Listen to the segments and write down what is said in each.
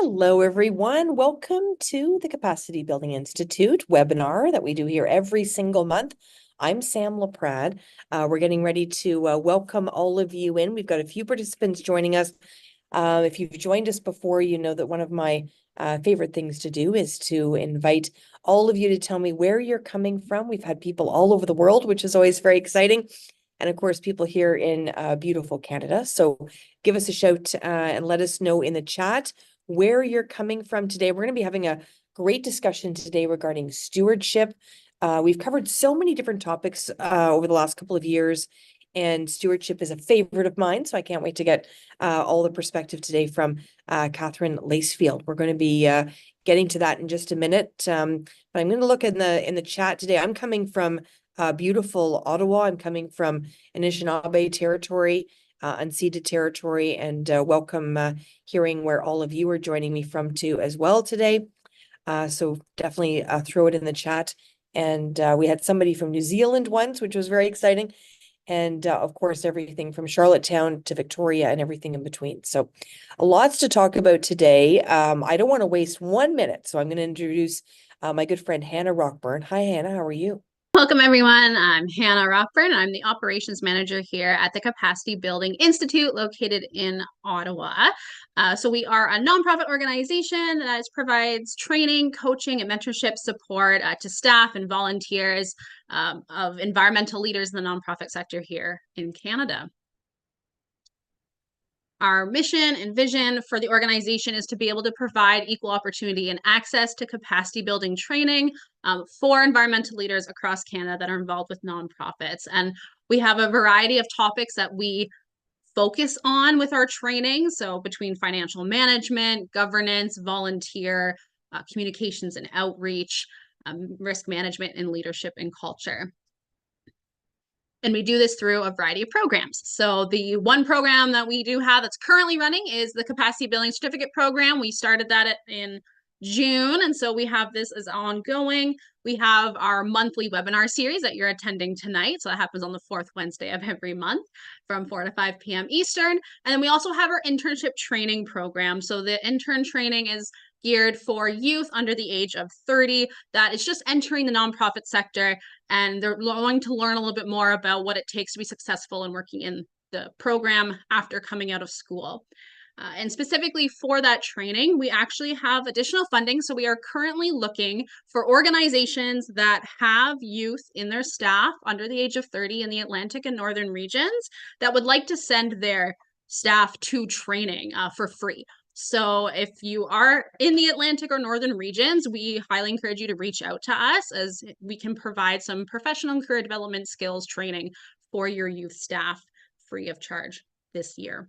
Hello, everyone. Welcome to the Capacity Building Institute webinar that we do here every single month. I'm Sam Laprade. We're getting ready to welcome all of you in. We've got a few participants joining us. If you've joined us before, you know that one of my favorite things to do is to invite all of you to tell me where you're coming from. We've had people all over the world, which is always very exciting. And of course, people here in beautiful Canada. So give us a shout and let us know in the chat where you're coming from today. We're going to be having a great discussion today regarding stewardship. We've covered so many different topics over the last couple of years, and stewardship is a favorite of mine. So I can't wait to get all the perspective today from Katherine Lacefield. We're going to be getting to that in just a minute. But I'm going to look in the chat today. I'm coming from beautiful Ottawa. I'm coming from Anishinaabe territory, unceded territory, and welcome hearing where all of you are joining me from too as well today. So definitely throw it in the chat. And we had somebody from New Zealand once, which was very exciting. And of course, everything from Charlottetown to Victoria and everything in between. So lots to talk about today. I don't want to waste 1 minute. So I'm going to introduce my good friend, Hannah Rockburn. Hi, Hannah. How are you? Welcome, everyone. I'm Hannah Rockburn. I'm the operations manager here at the Capacity Building Institute located in Ottawa. So we are a nonprofit organization that provides training, coaching, and mentorship support to staff and volunteers of environmental leaders in the nonprofit sector here in Canada. Our mission and vision for the organization is to be able to provide equal opportunity and access to capacity building training for environmental leaders across Canada that are involved with nonprofits. And we have a variety of topics that we focus on with our training. So between financial management, governance, volunteer, communications and outreach, risk management, and leadership and culture. And we do this through a variety of programs. So the one program that we do have that's currently running is the Capacity Building Certificate Program. We started that in June, and so we have this as ongoing. We have our monthly webinar series that you're attending tonight. So that happens on the fourth Wednesday of every month from 4 to 5 p.m. Eastern. And then we also have our internship training program. So the intern training is geared for youth under the age of 30 that is just entering the nonprofit sector, and they're going to learn a little bit more about what it takes to be successful in working in the program after coming out of school. And specifically for that training, we actually have additional funding. So we are currently looking for organizations that have youth in their staff under the age of 30 in the Atlantic and Northern regions that would like to send their staff to training for free. So if you are in the Atlantic or Northern regions, we highly encourage you to reach out to us, as we can provide some professional and career development skills training for your youth staff free of charge this year.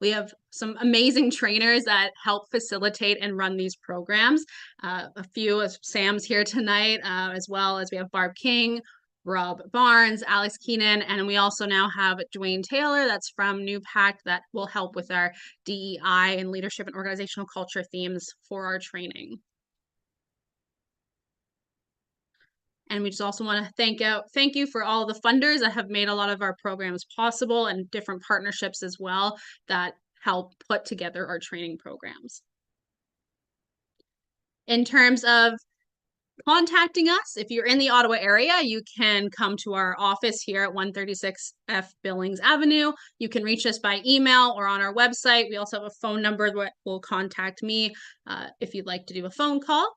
We have some amazing trainers that help facilitate and run these programs. A few of Sam's here tonight, as well as we have Barb King, Rob Barnes, Alex Keenan, and we also now have Dwayne Taylor that's from New Pact that will help with our DEI and leadership and organizational culture themes for our training. And we just also want to thank you for all the funders that have made a lot of our programs possible, and different partnerships as well that help put together our training programs. In terms of contacting us, if you're in the Ottawa area, you can come to our office here at 136 F Billings Avenue. You can reach us by email or on our website. We also have a phone number that will contact me if you'd like to do a phone call.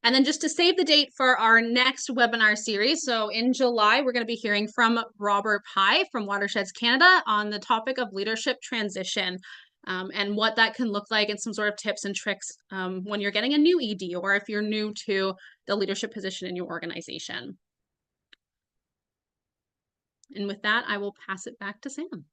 And then just to save the date for our next webinar series, so in July, we're going to be hearing from Robert Pye from Watersheds Canada on the topic of leadership transition. And what that can look like, and some sort of tips and tricks when you're getting a new ED, or if you're new to the leadership position in your organization. And with that, I will pass it back to Sam.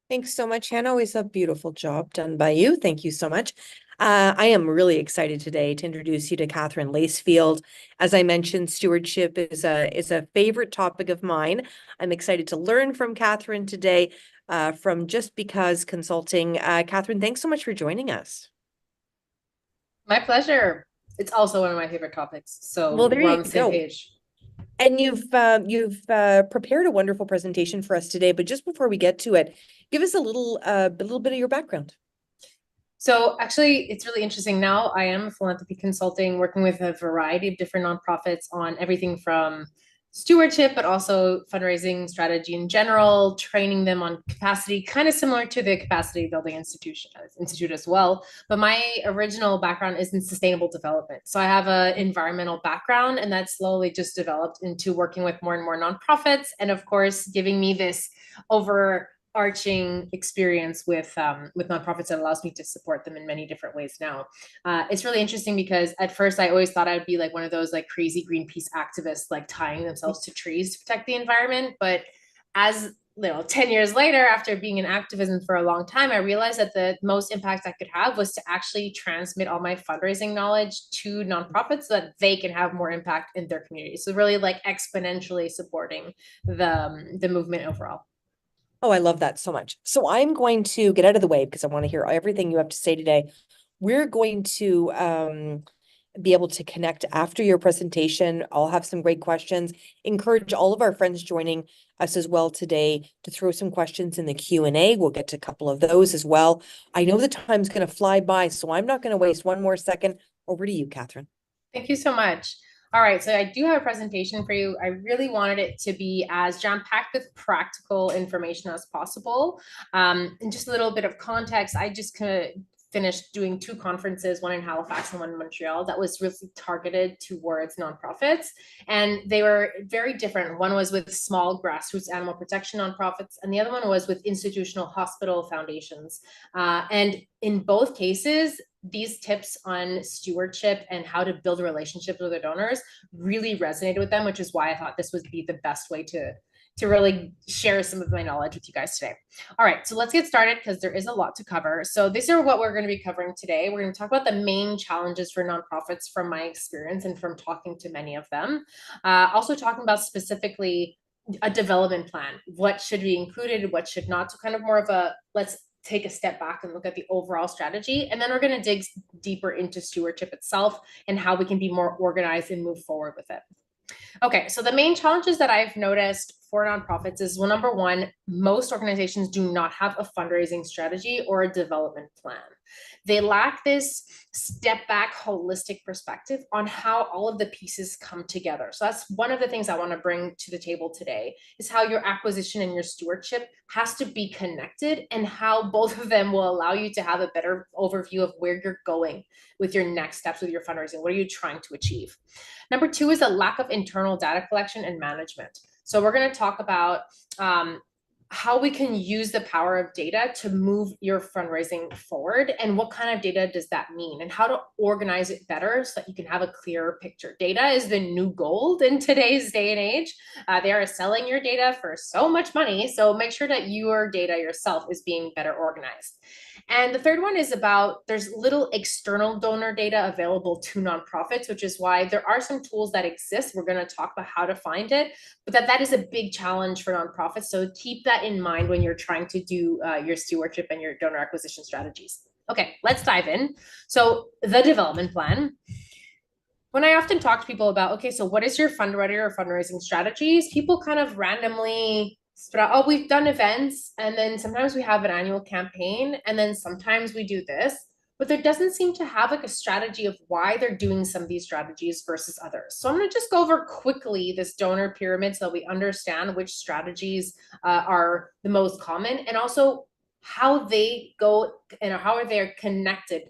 Thanks so much, Hannah. Always a beautiful job done by you. Thank you so much. I am really excited today to introduce you to Katherine Lacefield. As I mentioned, stewardship is a favorite topic of mine. I'm excited to learn from Katherine today from Just Because Consulting. Katherine, thanks so much for joining us. My pleasure. It's also one of my favorite topics. So well, there we're you on the same go. page. And you've prepared a wonderful presentation for us today, but just before we get to it, give us a little bit of your background. So actually, it's really interesting. Now I am a philanthropy consulting, working with a variety of different nonprofits on everything from stewardship, but also fundraising strategy in general, training them on capacity, kind of similar to the capacity building institute as well. But my original background is in sustainable development. So I have an environmental background, and that slowly just developed into working with more and more nonprofits, and of course, giving me this overarching experience with nonprofits that allows me to support them in many different ways now. It's really interesting because at first I always thought I'd be like one of those like crazy Greenpeace activists, like tying themselves to trees to protect the environment. But as 10 years later, after being in activism for a long time, I realized that the most impact I could have was to actually transmit all my fundraising knowledge to nonprofits so that they can have more impact in their community. So really like exponentially supporting the movement overall. Oh, I love that so much. So I'm going to get out of the way because I want to hear everything you have to say today. We're going to be able to connect after your presentation. I'll have some great questions. Encourage all of our friends joining us as well today to throw some questions in the Q&A. We'll get to a couple of those as well. I know the time's going to fly by, so I'm not going to waste one more second. Over to you, Katherine. Thank you so much. All right, so I do have a presentation for you. I really wanted it to be as jam-packed with practical information as possible. And just a little bit of context, I just kind of finished doing 2 conferences, one in Halifax and one in Montreal, that was really targeted towards nonprofits. And they were very different. One was with small grassroots animal protection nonprofits, and the other one was with institutional hospital foundations. And in both cases, these tips on stewardship and how to build relationships with their donors really resonated with them, which is why I thought this would be the best way to really share some of my knowledge with you guys today. All right, so let's get started because there is a lot to cover. So these are what we're going to be covering today. We're going to talk about the main challenges for nonprofits from my experience and from talking to many of them. Also talking about specifically a development plan. What should be included, what should not. So kind of more of a, let's take a step back and look at the overall strategy. And then we're going to dig deeper into stewardship itself and how we can be more organized and move forward with it. Okay, so the main challenges that I've noticed for nonprofits is, well, number one, most organizations do not have a fundraising strategy or a development plan. They lack this step back holistic perspective on how all of the pieces come together. So that's one of the things I want to bring to the table today, is how your acquisition and your stewardship has to be connected and how both of them will allow you to have a better overview of where you're going with your next steps with your fundraising. What are you trying to achieve? Number 2 is a lack of internal data collection and management. So we're going to talk about how we can use the power of data to move your fundraising forward, and what kind of data does that mean, and how to organize it better so that you can have a clearer picture. Data is the new gold in today's day and age. They are selling your data for so much money, so make sure that your data yourself is being better organized. And the third one is about, there's little external donor data available to nonprofits, which is why there are some tools that exist. We're going to talk about how to find it, but that is a big challenge for nonprofits. So keep that in mind when you're trying to do your stewardship and your donor acquisition strategies. Okay, let's dive in. So the development plan. When I often talk to people about, okay, so what is your fundraiser or fundraising strategies? People kind of randomly, oh, we've done events, and then sometimes we have an annual campaign, and then sometimes we do this, but there doesn't seem to have like a strategy of why they're doing some of these strategies versus others. So I'm going to just go over quickly this donor pyramid so that we understand which strategies are the most common, and also how they go and how are they connected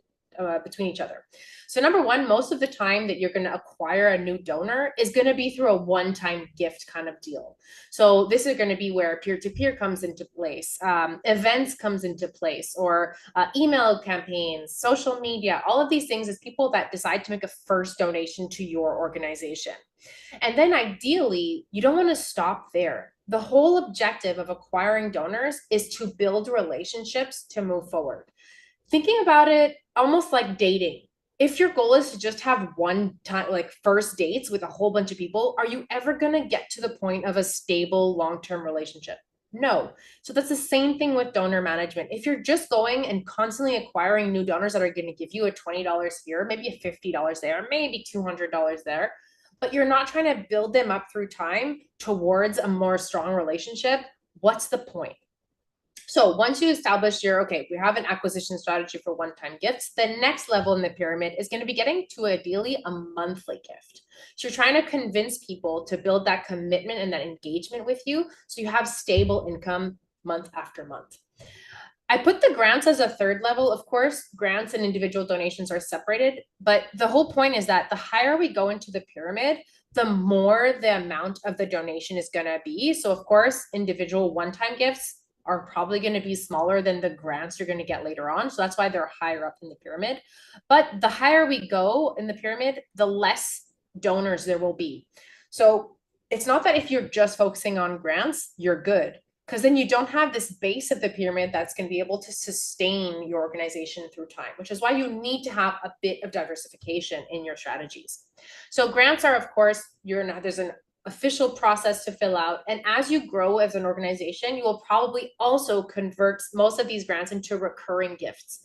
between each other. So number 1, most of the time that you're going to acquire a new donor is going to be through a one-time gift kind of deal. So this is going to be where peer-to-peer comes into place, events comes into place, or email campaigns, social media, all of these things is people that decide to make a first donation to your organization. And then ideally, you don't want to stop there. The whole objective of acquiring donors is to build relationships to move forward. Thinking about it almost like dating. If your goal is to just have one time, like first dates with a whole bunch of people, are you ever going to get to the point of a stable long-term relationship? No. So that's the same thing with donor management. If you're just going and constantly acquiring new donors that are going to give you a $20 here, maybe a $50 there, maybe $200 there, but you're not trying to build them up through time towards a more strong relationship, what's the point? So once you establish okay, we have an acquisition strategy for one-time gifts, the next level in the pyramid is going to be getting to ideally a monthly gift. So you're trying to convince people to build that commitment and that engagement with you so you have stable income month after month. I put the grants as a third level. Of course, grants and individual donations are separated, but the whole point is that the higher we go into the pyramid, the more the amount of the donation is going to be. So of course, individual one-time gifts are probably going to be smaller than the grants you're going to get later on. So that's why they're higher up in the pyramid. But the higher we go in the pyramid, the less donors there will be. So it's not that if you're just focusing on grants, you're good, because then you don't have this base of the pyramid that's going to be able to sustain your organization through time, which is why you need to have a bit of diversification in your strategies. So grants are, of course, there's an official process to fill out. And as you grow as an organization, you will probably also convert most of these grants into recurring gifts.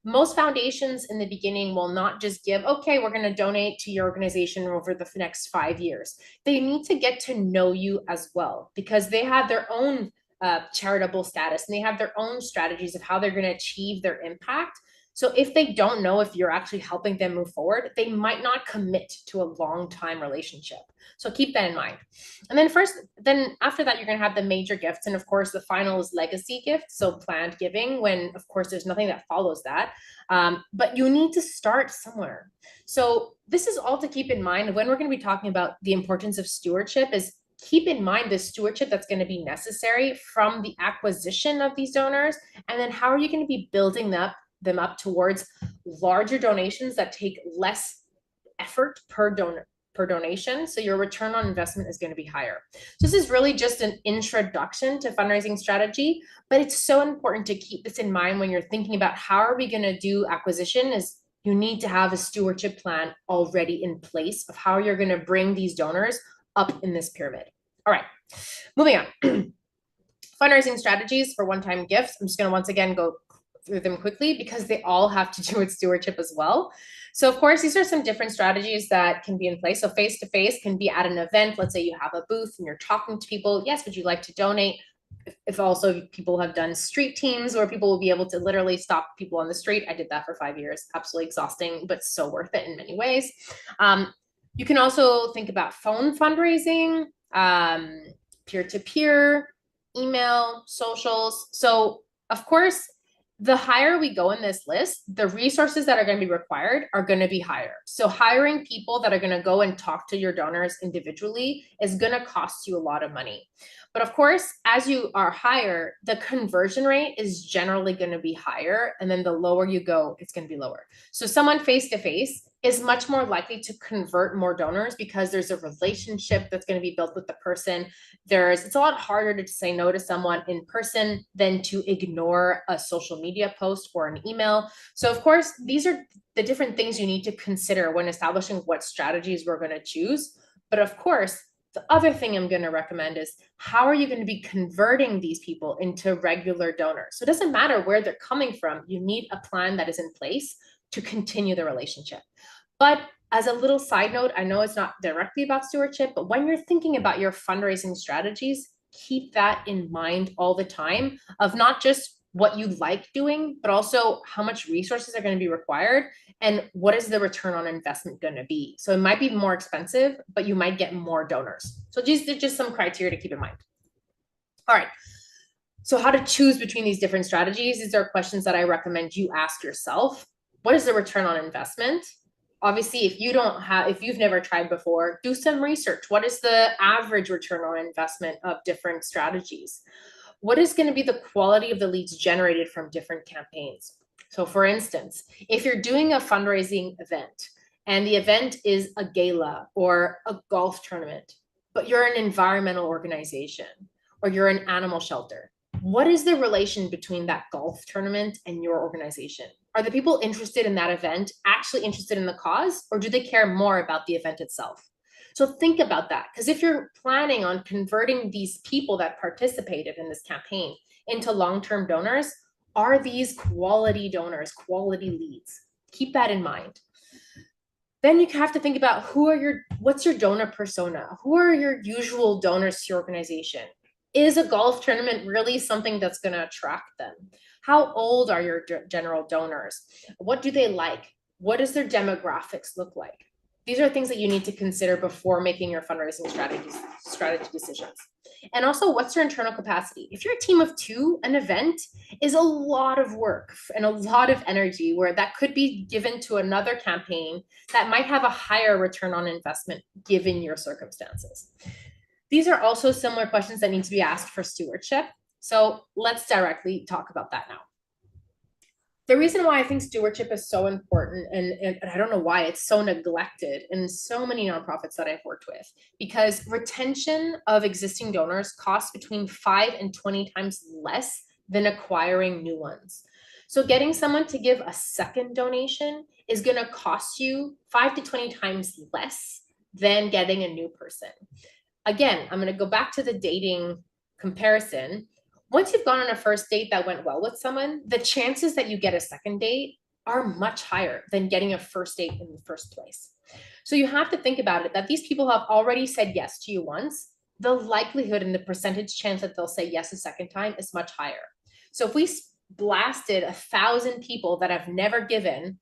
Most foundations in the beginning will not just give, okay, we're going to donate to your organization over the next 5 years. They need to get to know you as well, because they have their own charitable status and they have their own strategies of how they're going to achieve their impact. So if they don't know if you're actually helping them move forward, they might not commit to a long-time relationship. So keep that in mind. And then after that, you're going to have the major gifts. And of course, the final is legacy gifts. So planned giving, when of course there's nothing that follows that. But you need to start somewhere. So this is all to keep in mind when we're going to be talking about the importance of stewardship. Is keep in mind the stewardship that's going to be necessary from the acquisition of these donors. And then how are you going to be building them up towards larger donations that take less effort per donation. So your return on investment is going to be higher. So this is really just an introduction to fundraising strategy, but it's so important to keep this in mind when you're thinking about how are we going to do acquisition. Is you need to have a stewardship plan already in place of how you're going to bring these donors up in this pyramid. All right, moving on. Fundraising strategies for one-time gifts. I'm just going to once again go through them quickly because they all have to do with stewardship as well. So of course, these are some different strategies that can be in place. So face-to-face can be at an event. Let's say you have a booth and you're talking to people. Yes, would you like to donate? If also people have done street teams where people will be able to literally stop people on the street. I did that for 5 years. Absolutely exhausting, but so worth it in many ways. You can also think about phone fundraising, peer-to-peer, email, socials. So of course, the higher we go in this list, the resources that are going to be required are going to be higher. So hiring people that are going to go and talk to your donors individually is going to cost you a lot of money. But of course, as you are higher, the conversion rate is generally going to be higher. And then the lower you go, it's going to be lower. So someone face-to-face is much more likely to convert more donors because there's a relationship that's going to be built with the person. It's a lot harder to say no to someone in person than to ignore a social media post or an email. So of course, these are the different things you need to consider when establishing what strategies we're going to choose. But of course, the other thing I'm going to recommend is how are you going to be converting these people into regular donors? So it doesn't matter where they're coming from. You need a plan that is in place to continue the relationship. But as a little side note, I know it's not directly about stewardship, but when you're thinking about your fundraising strategies, keep that in mind all the time of not just what you like doing, but also how much resources are going to be required and what is the return on investment going to be. So it might be more expensive, but you might get more donors. So these are just some criteria to keep in mind. All right. So how to choose between these different strategies? These are questions that I recommend you ask yourself. What is the return on investment? Obviously, if you've never tried before, do some research. What is the average return on investment of different strategies? What is going to be the quality of the leads generated from different campaigns? So for instance, if you're doing a fundraising event and the event is a gala or a golf tournament, but you're an environmental organization or you're an animal shelter, what is the relation between that golf tournament and your organization? Are the people interested in that event actually interested in the cause, or do they care more about the event itself? So think about that, because if you're planning on converting these people that participated in this campaign into long-term donors, are these quality donors, quality leads? Keep that in mind. Then you have to think about what's your donor persona? Who are your usual donors to your organization? Is a golf tournament really something that's going to attract them? How old are your general donors? What do they like? What does their demographics look like? These are things that you need to consider before making your fundraising strategy decisions. And also, what's your internal capacity? If you're a team of 2, an event is a lot of work and a lot of energy where that could be given to another campaign that might have a higher return on investment given your circumstances. These are also similar questions that need to be asked for stewardship. So let's directly talk about that now. The reason why I think stewardship is so important, and I don't know why it's so neglected in so many nonprofits that I've worked with, because retention of existing donors costs between 5 and 20 times less than acquiring new ones. So getting someone to give a second donation is going to cost you 5 to 20 times less than getting a new person. Again, I'm going to go back to the dating comparison. Once you've gone on a first date that went well with someone, the chances that you get a second date are much higher than getting a first date in the first place. So you have to think about it that these people have already said yes to you once. The likelihood and the percentage chance that they'll say yes a second time is much higher. So if we blasted 1,000 people that have never given,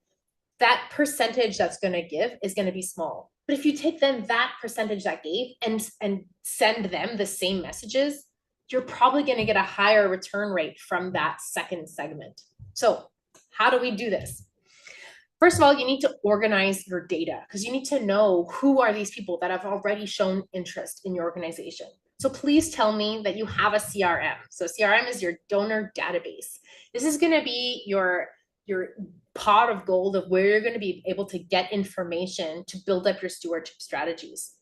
that percentage that's going to give is going to be small. But if you take then that percentage that gave and send them the same messages, you're probably going to get a higher return rate from that second segment. So how do we do this? First of all, you need to organize your data because you need to know who are these people that have already shown interest in your organization. So please tell me that you have a CRM. So CRM is your donor database. This is going to be your pot of gold of where you're going to be able to get information to build up your stewardship strategies.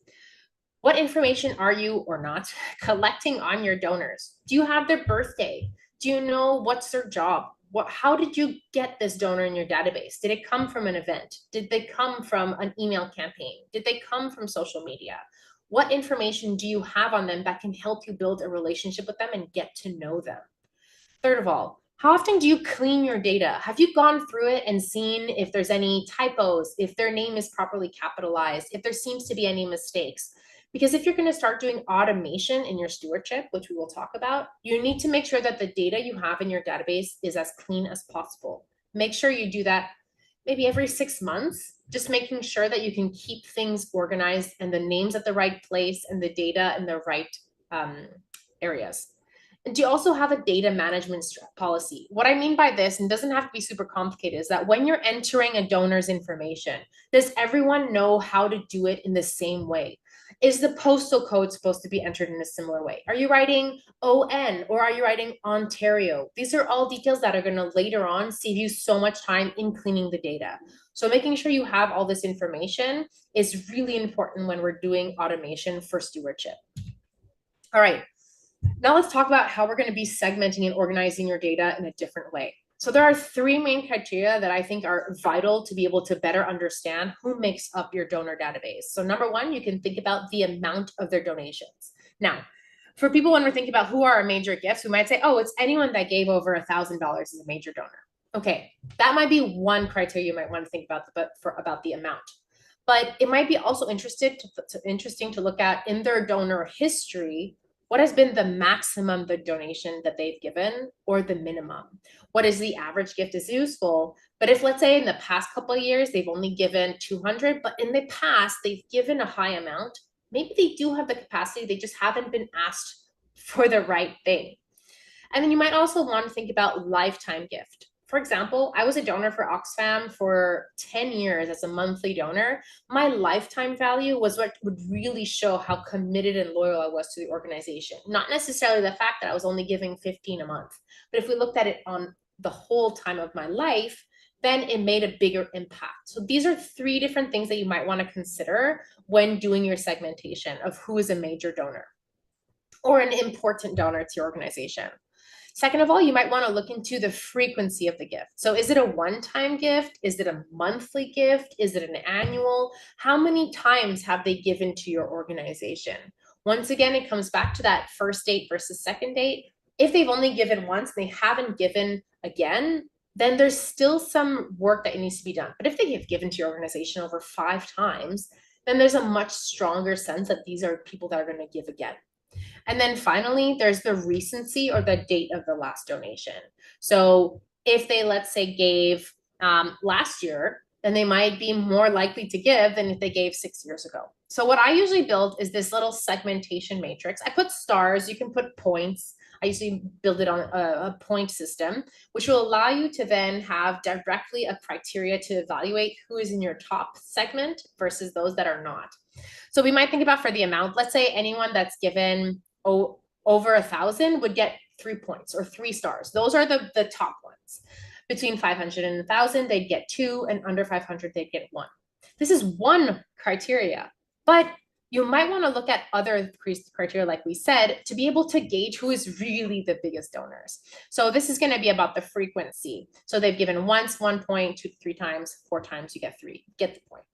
What information are you or not collecting on your donors? Do you have their birthday? Do you know what's their job? How did you get this donor in your database? Did it come from an event? Did they come from an email campaign? Did they come from social media? What information do you have on them that can help you build a relationship with them and get to know them? Third of all, how often do you clean your data? Have you gone through it and seen if there's any typos, if their name is properly capitalized, if there seems to be any mistakes? Because if you're going to start doing automation in your stewardship, which we will talk about, you need to make sure that the data you have in your database is as clean as possible. Make sure you do that maybe every 6 months, just making sure that you can keep things organized and the names at the right place and the data in the right areas. And do you also have a data management policy? What I mean by this, and doesn't have to be super complicated, is that when you're entering a donor's information, does everyone know how to do it in the same way? Is the postal code supposed to be entered in a similar way? Are you writing ON or are you writing Ontario? These are all details that are going to later on save you so much time in cleaning the data. So making sure you have all this information is really important when we're doing automation for stewardship. All right. Now let's talk about how we're going to be segmenting and organizing your data in a different way. So there are 3 main criteria that I think are vital to be able to better understand who makes up your donor database. So number 1, you can think about the amount of their donations. Now, for people when we're thinking about who are our major gifts, we might say, oh, it's anyone that gave over $1,000 is a major donor. Okay, that might be one criteria you might want to think about, about the amount. But it might be also interesting to look at in their donor history, what has been the maximum the donation that they've given or the minimum? What is the average gift is useful? But if let's say in the past couple of years, they've only given 200, but in the past they've given a high amount, maybe they do have the capacity, they just haven't been asked for the right thing. And then you might also want to think about lifetime gift. For example, I was a donor for Oxfam for 10 years as a monthly donor. My lifetime value was what would really show how committed and loyal I was to the organization. Not necessarily the fact that I was only giving 15 a month, but if we looked at it on the whole time of my life, then it made a bigger impact. So these are 3 different things that you might want to consider when doing your segmentation of who is a major donor or an important donor to your organization. Second of all, you might want to look into the frequency of the gift. So is it a one-time gift? Is it a monthly gift? Is it an annual? How many times have they given to your organization? Once again, it comes back to that first date versus second date. If they've only given once, they haven't given again, then there's still some work that needs to be done. But if they have given to your organization over 5 times, then there's a much stronger sense that these are people that are going to give again. And then finally, there's the recency or the date of the last donation. So if they, let's say, gave last year, then they might be more likely to give than if they gave 6 years ago. So what I usually build is this little segmentation matrix. I put stars, you can put points. I usually build it on a point system, which will allow you to then have directly a criteria to evaluate who is in your top segment versus those that are not. So we might think about for the amount, let's say anyone that's given over 1,000 would get 3 points or 3 stars. Those are the top ones. Between 500 and 1,000, they'd get 2, and under 500, they'd get 1. This is one criteria, but you might want to look at other criteria, like we said, to be able to gauge who is really the biggest donors. So this is going to be about the frequency. So they've given once, 1 point, 2 to 3 times, 4 times, you get 3, get the point.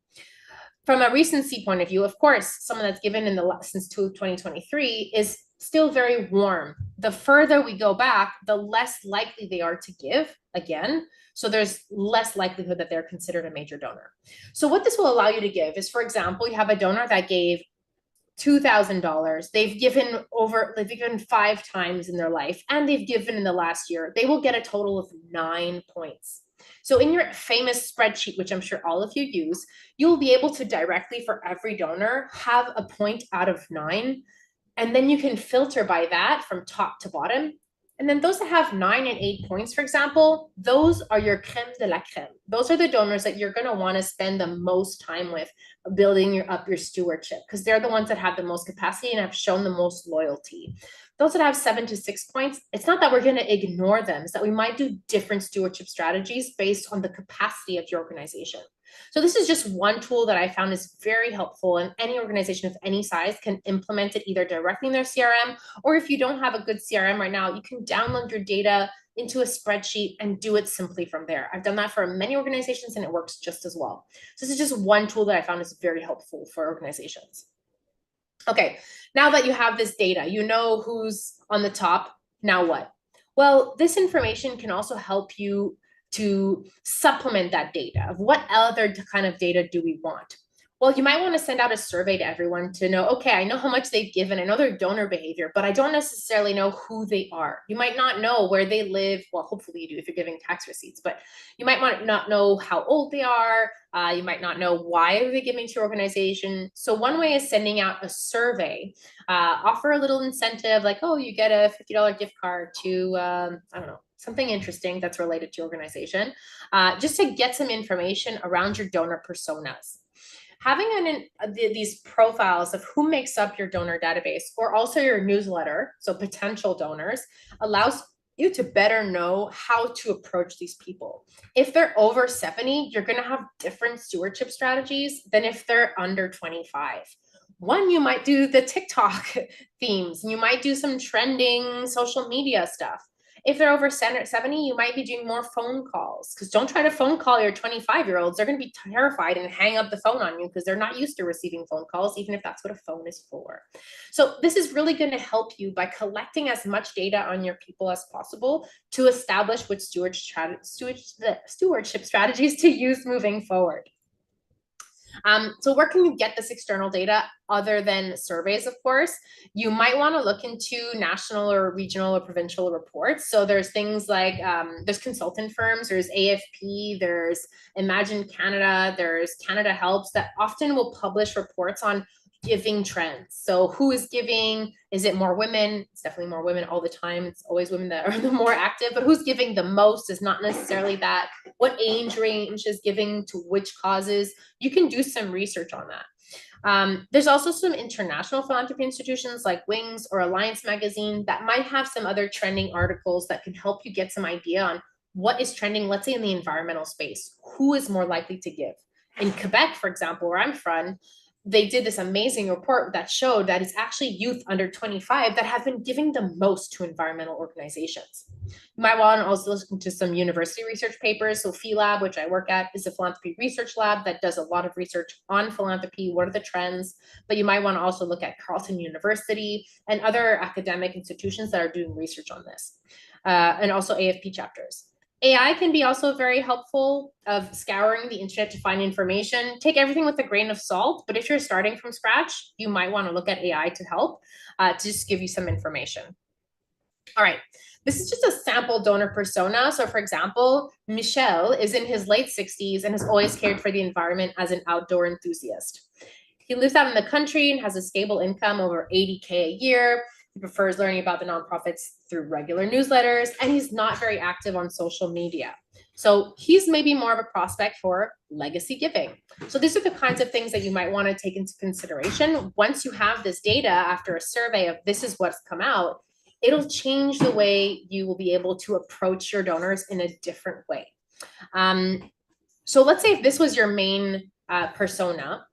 From a recency point of view, of course, someone that's given since 2023 is still very warm. The further we go back, the less likely they are to give again. So there's less likelihood that they're considered a major donor. So what this will allow you to give is, for example, you have a donor that gave $2,000. They've given 5 times in their life, and they've given in the last year. They will get a total of 9 points. So in your famous spreadsheet, which I'm sure all of you use, you'll be able to directly, for every donor, have a point out of 9. And then you can filter by that from top to bottom. And then those that have 9 and 8 points, for example, those are your crème de la crème. Those are the donors that you're going to want to spend the most time with building up your stewardship, because they're the ones that have the most capacity and have shown the most loyalty. Those that have 7 to 6 points, it's not that we're going to ignore them, it's that we might do different stewardship strategies based on the capacity of your organization. So this is just one tool that I found is very helpful, and any organization of any size can implement it either directly in their CRM, or if you don't have a good CRM right now, you can download your data into a spreadsheet and do it simply from there. I've done that for many organizations and it works just as well. So this is just one tool that I found is very helpful for organizations. Okay, now that you have this data, you know who's on the top, now what? Well, this information can also help you to supplement that data of what other kind of data do we want. Well, you might want to send out a survey to everyone to know, okay, I know how much they've given, I know their donor behavior, but I don't necessarily know who they are. You might not know where they live. Well, hopefully you do if you're giving tax receipts, but you might not know how old they are. You might not know why are they giving to your organization. So one way is sending out a survey, offer a little incentive like, oh, you get a $50 gift card to, I don't know, something interesting that's related to your organization, just to get some information around your donor personas. Having these profiles of who makes up your donor database, or also your newsletter, so potential donors, allows you to better know how to approach these people. If they're over 70, you're going to have different stewardship strategies than if they're under 25. One, you might do the TikTok themes, and you might do some trending social media stuff. If they're over 70, you might be doing more phone calls, because don't try to phone call your 25-year-olds. They're going to be terrified and hang up the phone on you because they're not used to receiving phone calls, even if that's what a phone is for. So this is really going to help you by collecting as much data on your people as possible to establish what stewardship strategies to use moving forward. So where can you get this external data other than surveys, of course? You might want to look into national or regional or provincial reports. So there's things like, there's consultant firms, there's AFP, there's Imagine Canada, there's Canada Helps that often will publish reports on giving trends. So who is giving? Is it more women? It's definitely more women all the time. It's always women that are the more active, but who's giving the most is not necessarily that. What age range is giving to which causes? You can do some research on that. There's also some international philanthropy institutions like Wings or Alliance Magazine that might have some other trending articles that can help you get some idea on what is trending, let's say in the environmental space, who is more likely to give. In Quebec, for example, where I'm from, they did this amazing report that showed that it's actually youth under 25 that have been giving the most to environmental organizations. You might want to also listen to some university research papers. So PhiLab, which I work at, is a philanthropy research lab that does a lot of research on philanthropy. What are the trends? But you might want to also look at Carleton University and other academic institutions that are doing research on this, and also AFP chapters. AI can be also very helpful of scouring the internet to find information. Take everything with a grain of salt, but if you're starting from scratch, you might want to look at AI to help, to just give you some information. All right, this is just a sample donor persona. So for example, Michel is in his late 60s and has always cared for the environment as an outdoor enthusiast. He lives out in the country and has a stable income over 80K a year. He prefers learning about the nonprofits through regular newsletters, and he's not very active on social media. So he's maybe more of a prospect for legacy giving. So these are the kinds of things that you might want to take into consideration. Once you have this data after a survey of this is what's come out, it'll change the way you will be able to approach your donors in a different way. So let's say if this was your main persona.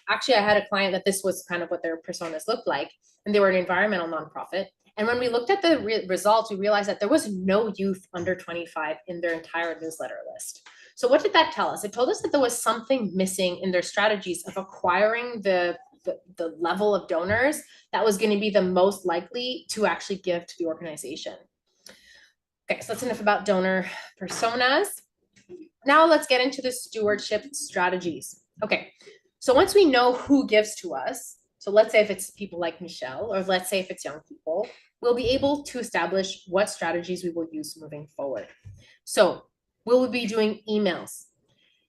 Actually, I had a client that this was kind of what their personas looked like, and they were an environmental nonprofit. And when we looked at the results, we realized that there was no youth under 25 in their entire newsletter list. So what did that tell us? It told us that there was something missing in their strategies of acquiring the level of donors that was going to be the most likely to actually give to the organization. Okay, so that's enough about donor personas. Now let's get into the stewardship strategies. Okay, so once we know who gives to us, so let's say if it's people like Michelle, or let's say if it's young people, we'll be able to establish what strategies we will use moving forward. So we'll be doing emails.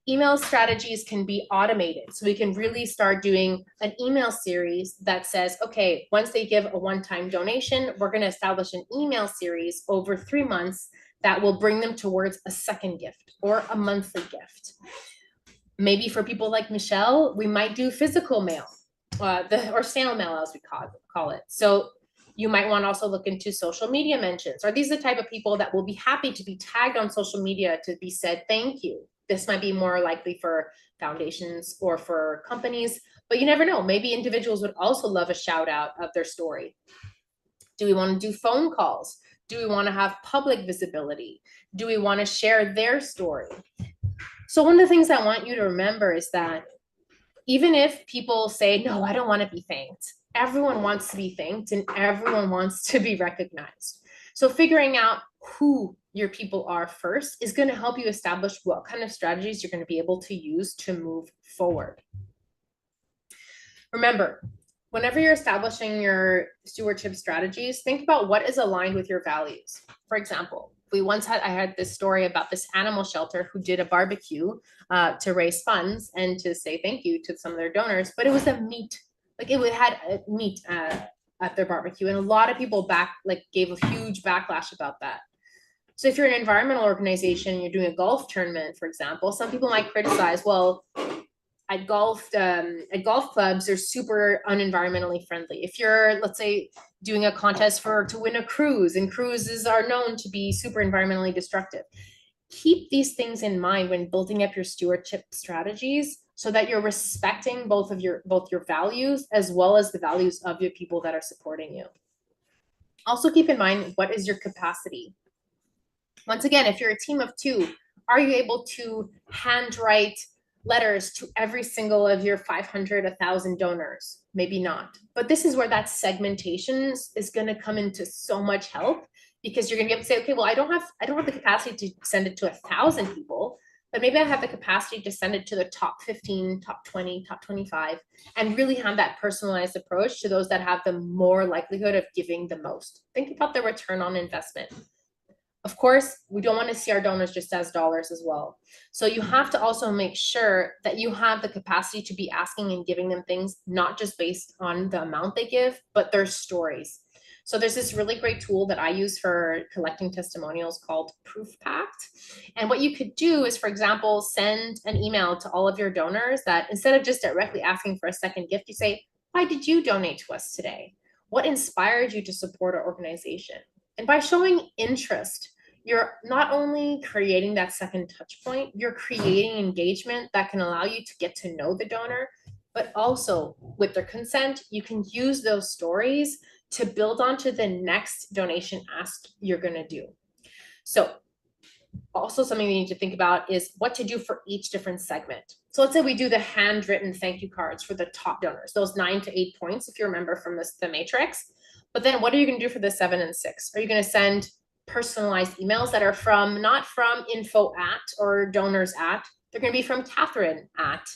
Email strategies can be automated. So we can really start doing an email series that says, okay, once they give a one-time donation, we're going to establish an email series over 3 months that will bring them towards a second gift or a monthly gift. Maybe for people like Michelle, we might do physical mail, or snail mail as we call it. So you might want to also look into social media mentions. Are these the type of people that will be happy to be tagged on social media to be said thank you? This might be more likely for foundations or for companies, but you never know. Maybe individuals would also love a shout out of their story. Do we want to do phone calls? Do we want to have public visibility? Do we want to share their story? So one of the things I want you to remember is that even if people say, no, I don't want to be thanked, everyone wants to be thanked and everyone wants to be recognized. So figuring out who your people are first is going to help you establish what kind of strategies you're going to be able to use to move forward. Remember, whenever you're establishing your stewardship strategies, think about what is aligned with your values. For example, I had this story about this animal shelter who did a barbecue to raise funds and to say thank you to some of their donors, but it was a meat, like it had meat at their barbecue, and a lot of people gave a huge backlash about that. So if you're an environmental organization, you're doing a golf tournament, for example, some people might criticize, well, at golf clubs, they're super unenvironmentally friendly. If you're, let's say, doing a contest to win a cruise, and cruises are known to be super environmentally destructive. Keep these things in mind when building up your stewardship strategies so that you're respecting both your values as well as the values of your people that are supporting you. Also keep in mind, what is your capacity? Once again, if you're a team of 2, are you able to handwrite letters to every single of your 500, 1,000 donors? Maybe not. But this is where that segmentation is going to come into so much help, because you're going to be able to say, okay, well, I don't have the capacity to send it to 1,000 people, but maybe I have the capacity to send it to the top 15, top 20, top 25, and really have that personalized approach to those that have the more likelihood of giving the most. Think about the return on investment. Of course, we don't want to see our donors just as dollars as well. So you have to also make sure that you have the capacity to be asking and giving them things, not just based on the amount they give, but their stories. So there's this really great tool that I use for collecting testimonials called Proof Pact. And what you could do is, for example, send an email to all of your donors that instead of just directly asking for a second gift, you say, why did you donate to us today? What inspired you to support our organization? And by showing interest, you're not only creating that second touch point, you're creating engagement that can allow you to get to know the donor, but also with their consent, you can use those stories to build onto the next donation ask you're going to do. So also something you need to think about is what to do for each different segment. So let's say we do the handwritten thank you cards for the top donors, those 9 to 8 points, if you remember from the matrix. But then what are you going to do for the 7 and 6? Are you going to send personalized emails that are from, not from info at or donors at, they're going to be from Katherine at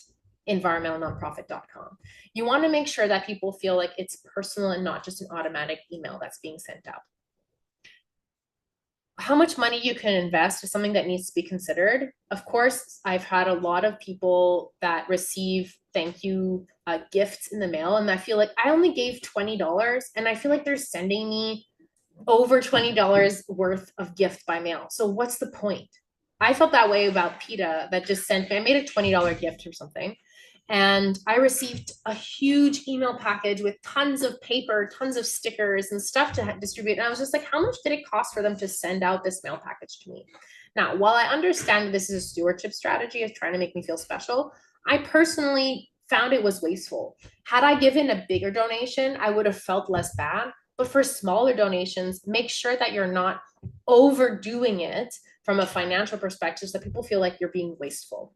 environmentalnonprofit.com. You want to make sure that people feel like it's personal and not just an automatic email that's being sent out. How much money you can invest is something that needs to be considered. Of course, I've had a lot of people that receive thank you gifts in the mail, and I feel like I only gave $20, and I feel like they're sending me over $20 worth of gift by mail. So what's the point? I felt that way about PETA that just sent me, I made a $20 gift or something. And I received a huge email package with tons of paper, tons of stickers and stuff to distribute. And I was just like, how much did it cost for them to send out this mail package to me? Now, while I understand this is a stewardship strategy of trying to make me feel special, I personally found it was wasteful. Had I given a bigger donation, I would have felt less bad. But for smaller donations, make sure that you're not overdoing it from a financial perspective so that people feel like you're being wasteful.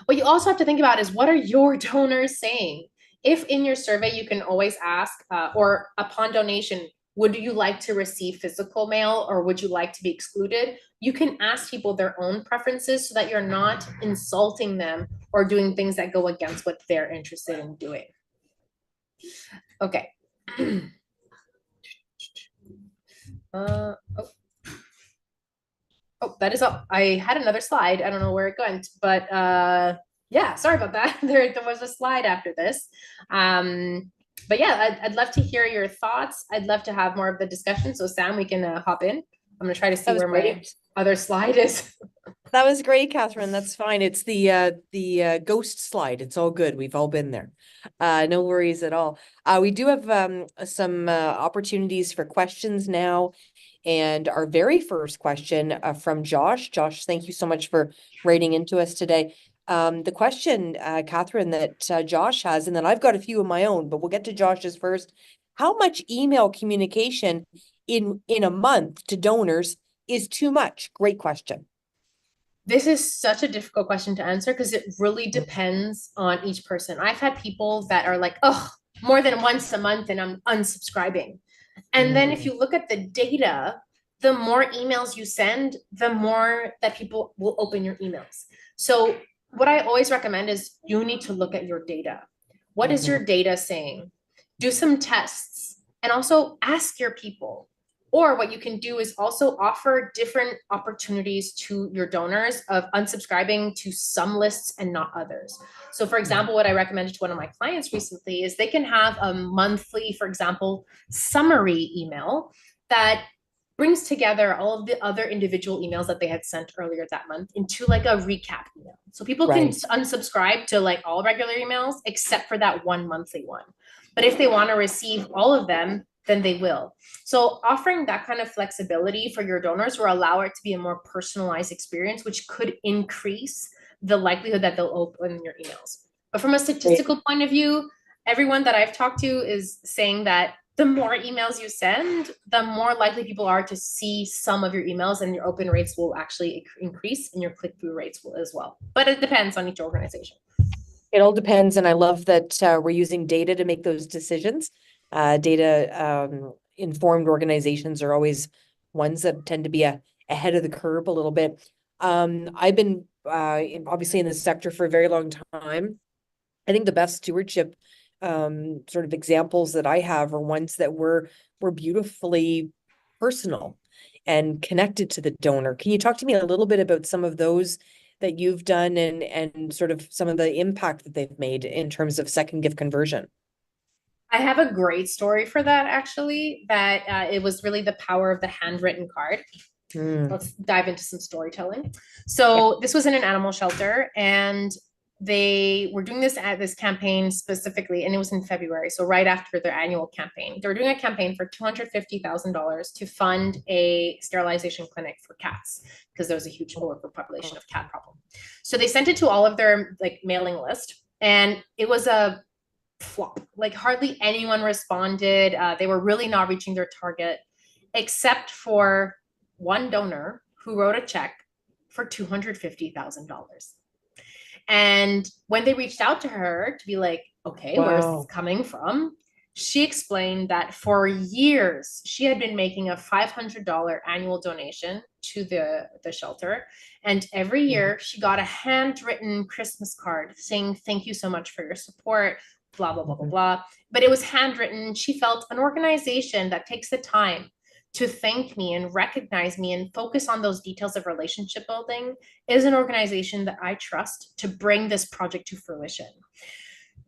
What you also have to think about is, what are your donors saying? If in your survey, you can always ask, or upon donation, would you like to receive physical mail or would you like to be excluded? You can ask people their own preferences so that you're not insulting them or doing things that go against what they're interested in doing. Okay. Oh, that is all. I had another slide. I don't know where it went, but yeah, sorry about that. There was a slide after this. But yeah, I'd love to hear your thoughts. I'd love to have more of the discussion. So Sam, we can hop in. I'm gonna try to see where my other slide is. That was great, Catherine. That's fine. It's the ghost slide. It's all good. We've all been there. No worries at all. We do have some opportunities for questions now. And our very first question from Josh. Josh, thank you so much for writing into us today. The question, Catherine, that Josh has, and then I've got a few of my own, but we'll get to Josh's first. How much email communication in a month to donors is too much? Great question. This is such a difficult question to answer because it really depends on each person. I've had people that are like, oh, more than once a month and I'm unsubscribing. And then if you look at the data, the more emails you send, the more that people will open your emails. So what I always recommend is you need to look at your data. What is your data saying? Do some tests and also ask your people. Or what you can do is also offer different opportunities to your donors of unsubscribing to some lists and not others. So for example, what I recommended to one of my clients recently is they can have a monthly, for example, summary email that brings together all of the other individual emails that they had sent earlier that month into like a recap email. So people can unsubscribe to like all regular emails except for that one monthly one. But if they want to receive all of them, then they will. So offering that kind of flexibility for your donors will allow it to be a more personalized experience, which could increase the likelihood that they'll open your emails. But from a statistical point of view, everyone that I've talked to is saying that the more emails you send, the more likely people are to see some of your emails, and your open rates will actually increase and your click-through rates will as well. But it depends on each organization. It all depends. And I love that we're using data to make those decisions. Data informed organizations are always ones that tend to be ahead of the curve a little bit. I've been obviously in this sector for a very long time. I think the best stewardship sort of examples that I have are ones that were beautifully personal and connected to the donor. Can you talk to me a little bit about some of those that you've done and sort of some of the impact that they've made in terms of second gift conversion? I have a great story for that, actually, that it was really the power of the handwritten card. Let's dive into some storytelling. So this was in an animal shelter, and they were doing this campaign specifically, and it was in February, so right after their annual campaign. They were doing a campaign for $250,000 to fund a sterilization clinic for cats because there was a huge overpopulation of cat problem. So they sent it to all of their like mailing list, and it was a flop. Like hardly anyone responded. They were really not reaching their target, except for one donor who wrote a check for $250,000. And when they reached out to her to be like, okay, where's this coming from? She explained that for years she had been making a $500 annual donation to the shelter, and every year she got a handwritten Christmas card saying thank you so much for your support, blah blah blah blah blah. But it was handwritten. She felt an organization that takes the time to thank me and recognize me and focus on those details of relationship building is an organization that I trust to bring this project to fruition.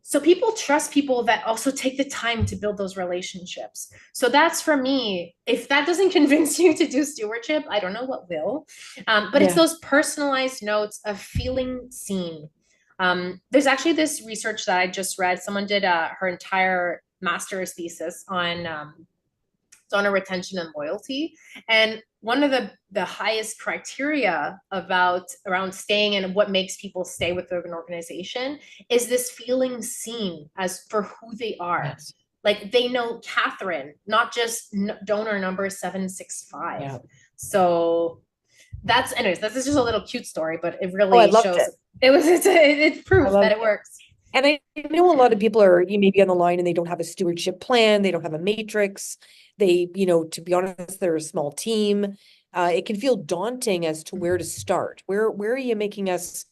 So people trust people that also take the time to build those relationships. So that's for me. If that doesn't convince you to do stewardship, I don't know what will. But it's those personalized notes of feeling seen. There's actually this research that I just read. Someone did her entire master's thesis on donor retention and loyalty. And one of the highest criteria around staying and what makes people stay with an organization is this feeling seen as for who they are. Yes. Like they know Katherine, not just donor number 765. Yeah. So anyways, that's just a little cute story, but it really shows it's proof that it works. And I know a lot of people are, you may be on the line and they don't have a stewardship plan, they don't have a matrix. They, to be honest, they're a small team. It can feel daunting as to where to start. Where are you making us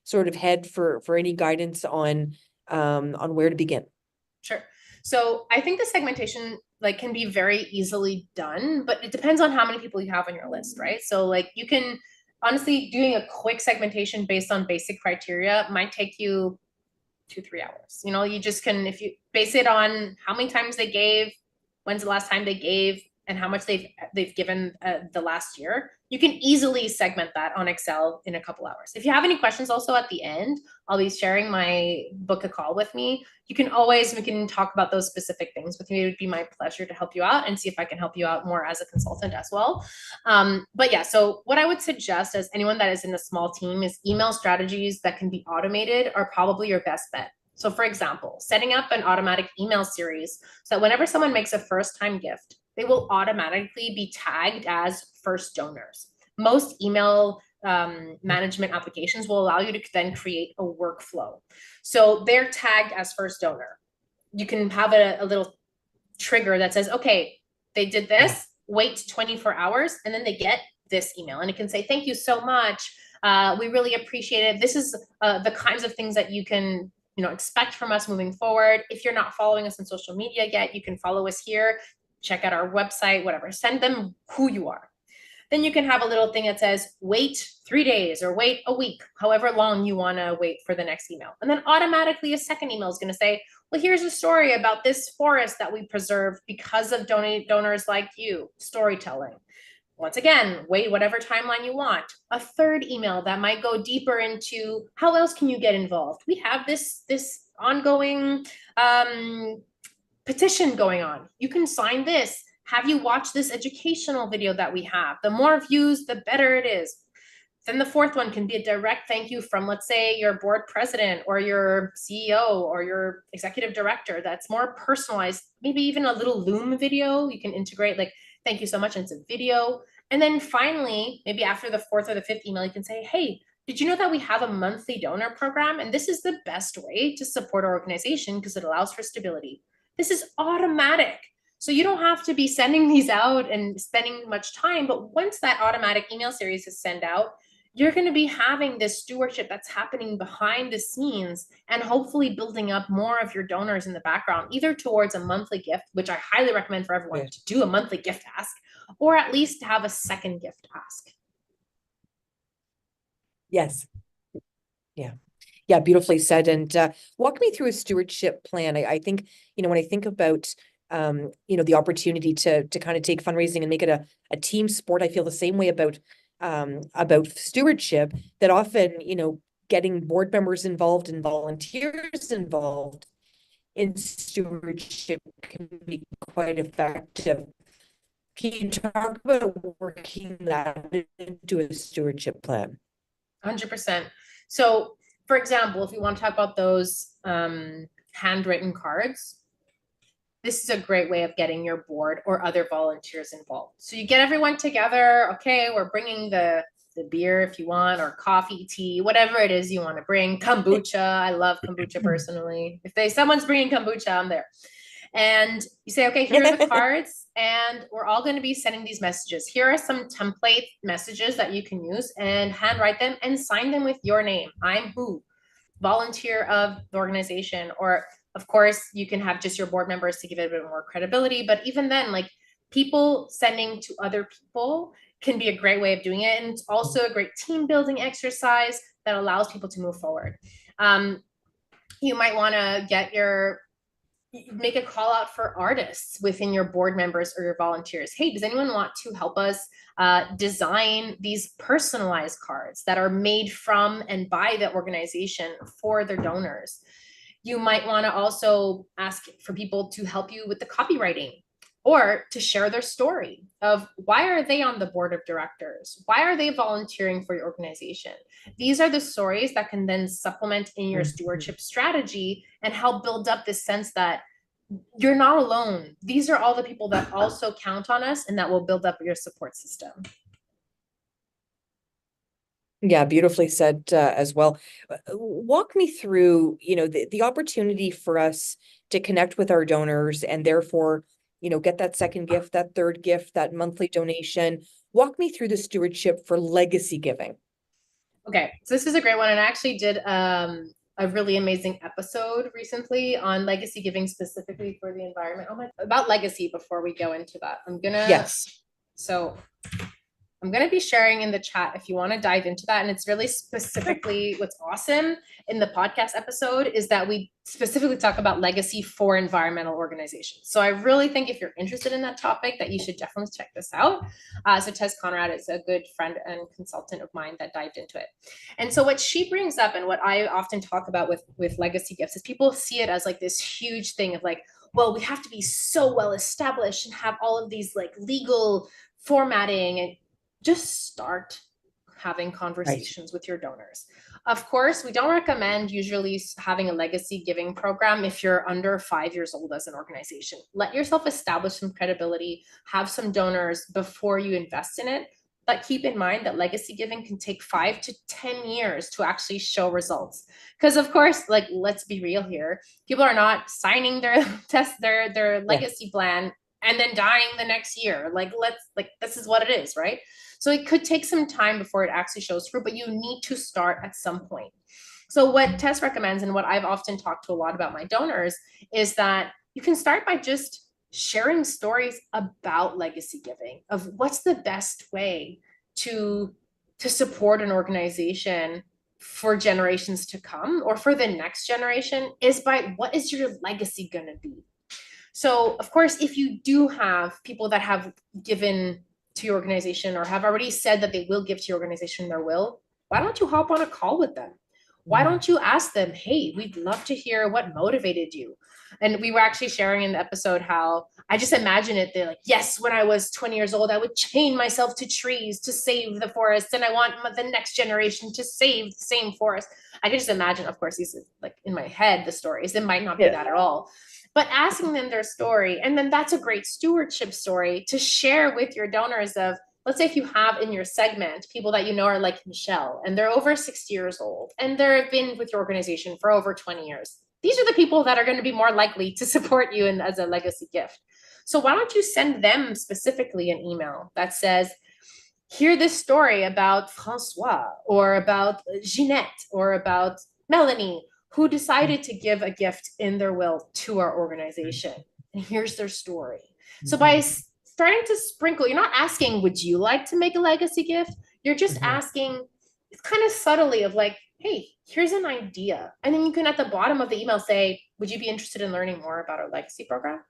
sort of head for any guidance on where to begin? Sure. So I think the segmentation can be very easily done, but it depends on how many people you have on your list, right? So you can honestly doing a quick segmentation based on basic criteria might take you 2-3 hours. You just can, if you base it on how many times they gave, when's the last time they gave, and how much they've given the last year, you can easily segment that on Excel in a couple hours. If you have any questions also at the end, I'll be sharing book a call with me. We can talk about those specific things with me. It would be my pleasure to help you out and see if I can help you out more as a consultant as well. But yeah, so what I would suggest as anyone that is in a small team is email strategies that can be automated are probably your best bet. So for example, setting up an automatic email series so that whenever someone makes a first-time gift, they will automatically be tagged as first donors. Most email management applications will allow you to then create a workflow. So they're tagged as first donor. You can have a little trigger that says, okay, they did this, wait 24 hours, and then they get this email. And it can say, thank you so much. We really appreciate it. This is the kinds of things that you can expect from us moving forward. If you're not following us on social media yet, you can follow us here, check out our website, whatever, send them who you are. Then you can have a little thing that says, wait 3 days or wait a week, however long you want to wait for the next email. And then automatically a second email is going to say, well, here's a story about this forest that we preserved because of donors like you, storytelling. Once again, wait whatever timeline you want. A third email that might go deeper into how else can you get involved? We have this ongoing petition going on. You can sign this. Have you watched this educational video that we have? The more views, the better it is. Then the fourth one can be a direct thank you from, let's say, your board president or your CEO or your executive director. That's more personalized, maybe even a little Loom video. You can integrate thank you so much, and it's a video. And then finally, maybe after the fourth or the fifth email, you can say, hey, did you know that we have a monthly donor program? And this is the best way to support our organization because it allows for stability. This is automatic. So you don't have to be sending these out and spending much time. But once that automatic email series is sent out, you're going to be having this stewardship that's happening behind the scenes and hopefully building up more of your donors in the background, either towards a monthly gift, which I highly recommend for everyone to do a monthly gift ask, or at least have a second gift ask. Yes. Yeah. Yeah, beautifully said. And walk me through a stewardship plan. I think, when I think about, the opportunity to kind of take fundraising and make it a team sport, I feel the same way about stewardship, that often, getting board members involved and volunteers involved in stewardship can be quite effective. Can you talk about working that into a stewardship plan? 100%. So, for example, if you want to talk about those handwritten cards, this is a great way of getting your board or other volunteers involved. So you get everyone together. Okay, we're bringing the beer if you want, or coffee, tea, whatever it is you want to bring. Kombucha. I love kombucha personally. If someone's bringing kombucha, I'm there. And you say, okay, here are the cards, and we're all going to be sending these messages. Here are some template messages that you can use, and handwrite them and sign them with your name. I'm who, volunteer of the organization. Or of course, you can have just your board members to give it a bit more credibility. But even then, like, people sending to other people can be a great way of doing it. And it's also a great team building exercise that allows people to move forward. You might want to make a call out for artists within your board members or your volunteers. Hey, does anyone want to help us design these personalized cards that are made from and by the organization for their donors? You might want to also ask for people to help you with the copywriting, or to share their story of why are they on the board of directors? Why are they volunteering for your organization? These are the stories that can then supplement in your stewardship strategy and help build up this sense that you're not alone. These are all the people that also count on us, and that will build up your support system. Yeah, beautifully said as well. Walk me through, the opportunity for us to connect with our donors and therefore, get that second gift, that third gift, that monthly donation. Walk me through the stewardship for legacy giving. Okay, so this is a great one. And I actually did a really amazing episode recently on legacy giving, specifically for the environment. About legacy. Before we go into that, I'm going to be sharing in the chat if you want to dive into that. And it's really specifically what's awesome in the podcast episode is that we specifically talk about legacy for environmental organizations. So I really think if you're interested in that topic, that you should definitely check this out. So Tess Conrad is a good friend and consultant of mine that dived into it. And so what she brings up, and what I often talk about with legacy gifts, is people see it as like this huge thing of like, well, we have to be so well established and have all of these like legal formatting, and just start having conversations with your donors. Of course, we don't recommend usually having a legacy giving program if you're under 5 years old as an organization. Let yourself establish some credibility, have some donors before you invest in it. But keep in mind that legacy giving can take 5 to 10 years to actually show results. Because of course, like, let's be real here. People are not signing their legacy plan and then dying the next year. This is what it is, right? So it could take some time before it actually shows through, but you need to start at some point. So what Tess recommends, and what I've often talked to a lot about my donors, is that you can start by just sharing stories about legacy giving, of what's the best way to support an organization for generations to come, or for the next generation, is by what is your legacy going to be? So of course, if you do have people that have given to your organization, or have already said that they will give to your organization their will, why don't you hop on a call with them? Why don't you ask them, hey, we'd love to hear what motivated you? And we were actually sharing in the episode how I just imagine it. They're like, yes, when I was 20 years old, I would chain myself to trees to save the forest. And I want the next generation to save the same forest. I can just imagine, of course, these are like in my head, the stories. It might not be that at all. But asking them their story, and then that's a great stewardship story to share with your donors of, let's say if you have in your segment people that you know are like Michelle, and they're over 60 years old, and they've been with your organization for over 20 years. These are the people that are going to be more likely to support you as a legacy gift. So why don't you send them specifically an email that says, hear this story about Francois, or about Jeanette, or about Melanie, who decided to give a gift in their will to our organization. And here's their story. So by starting to sprinkle, you're not asking, would you like to make a legacy gift? You're just asking, it's kind of subtly of like, hey, here's an idea. And then you can at the bottom of the email say, would you be interested in learning more about our legacy program?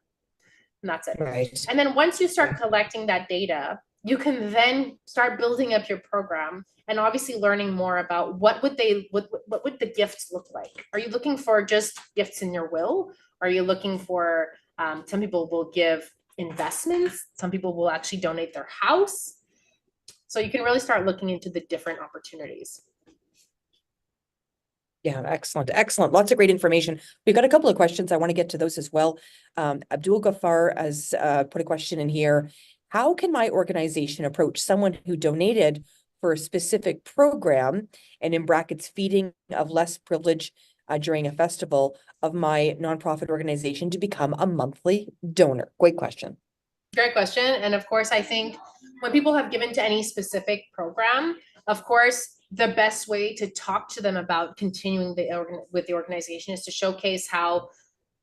And that's it. Right. And then once you start collecting that data, you can then start building up your program, and obviously learning more about what would the gifts look like. Are you looking for just gifts in your will? Are you looking for, some people will give investments, some people will actually donate their house. So you can really start looking into the different opportunities. Yeah, excellent. Excellent. Lots of great information. We've got a couple of questions. I want to get to those as well. Abdul Ghaffar has put a question in here. How can my organization approach someone who donated for a specific program, and in brackets, feeding of less privileged during a festival of my nonprofit organization to become a monthly donor? Great question. Great question. And of course, I think when people have given to any specific program, of course, the best way to talk to them about continuing with the organization is to showcase how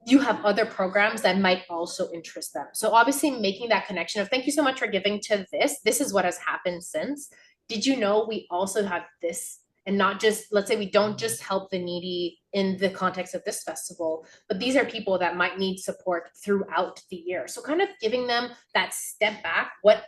you have other programs that might also interest them. So obviously making that connection of thank you so much for giving to this. This is what has happened since. Did you know we also have this? And not just, let's say we don't just help the needy in the context of this festival, but these are people that might need support throughout the year. So kind of giving them that step back, what